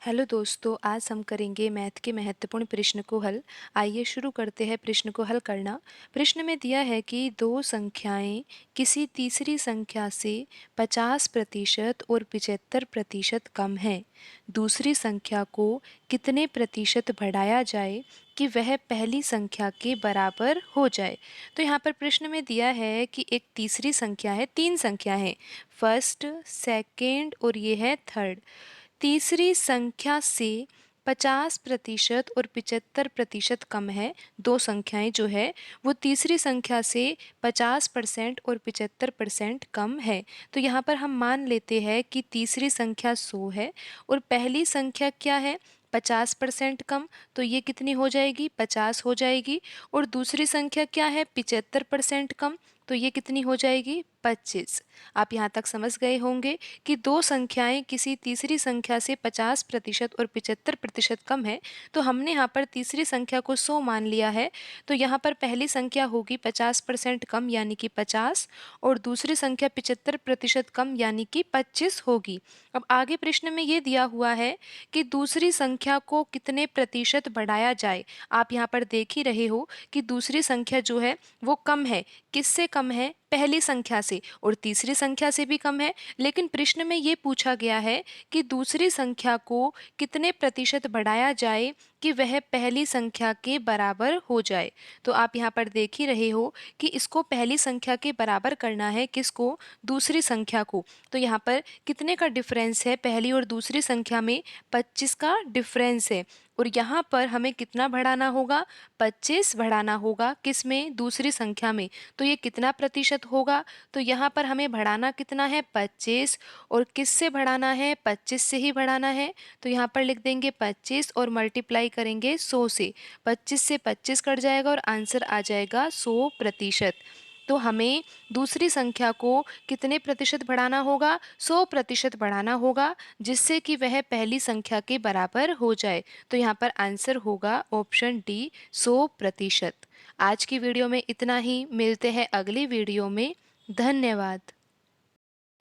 Hello दोस्तों, आज हम करेंगे मैथ के महत्वपूर्ण प्रश्न को हल। आइए शुरू करते हैं प्रश्न को हल करना। प्रश्न में दिया है कि दो संख्याएं किसी तीसरी संख्या से 50% और 75% कम हैं। दूसरी संख्या को कितने प्रतिशत बढ़ाया जाए कि वह पहली संख्या के बराबर हो जाए। तो यहाँ पर प्रश्न में दिया है कि एक तीसरी संख्या है, तीन संख्या है, फर्स्ट, सेकेंड और ये है थर्ड। तीसरी संख्या से 50% और 75% कम है। दो संख्याएं जो है वो तीसरी संख्या से 50% और 75% कम है। तो यहाँ पर हम मान लेते हैं कि तीसरी संख्या 100 है और पहली संख्या क्या है, 50% कम। तो ये कितनी हो जाएगी, 50 हो जाएगी। और दूसरी संख्या क्या है, 75% कम। तो ये कितनी हो जाएगी, 25। आप यहाँ तक समझ गए होंगे कि दो संख्याएं किसी तीसरी संख्या से 50% और 75% कम है। तो हमने यहाँ पर तीसरी संख्या को 100 मान लिया है। तो यहाँ पर पहली संख्या होगी 50% कम यानी कि 50 और दूसरी संख्या 75% कम यानी कि 25 होगी। अब आगे प्रश्न में ये दिया हुआ है कि दूसरी संख्या को कितने प्रतिशत बढ़ाया जाए। आप यहाँ पर देख ही रहे हो कि दूसरी संख्या जो है वो कम है। किससे कम है, पहली संख्या से, और तीसरी संख्या से भी कम है। लेकिन प्रश्न में ये पूछा गया है कि दूसरी संख्या को कितने प्रतिशत बढ़ाया जाए कि वह पहली संख्या के बराबर हो जाए। तो आप यहाँ पर देख ही रहे हो कि इसको पहली संख्या के बराबर करना है, किसको, दूसरी संख्या को। तो यहाँ पर कितने का डिफरेंस है, पहली और दूसरी संख्या में 25 का डिफरेंस है। और यहाँ पर हमें कितना बढ़ाना होगा, 25 बढ़ाना होगा, किस में, दूसरी संख्या में। तो ये कितना प्रतिशत होगा, तो यहाँ पर हमें बढ़ाना कितना है, 25। और किस से बढ़ाना है, 25 से ही बढ़ाना है। तो यहाँ पर लिख देंगे 25 और मल्टीप्लाई करेंगे 100 से। 25 से 25 कट जाएगा और आंसर आ जाएगा 100%। तो हमें दूसरी संख्या को कितने प्रतिशत बढ़ाना होगा, 100% बढ़ाना होगा, जिससे कि वह पहली संख्या के बराबर हो जाए। तो यहाँ पर आंसर होगा ऑप्शन डी, 100%। आज की वीडियो में इतना ही, मिलते हैं अगली वीडियो में। धन्यवाद।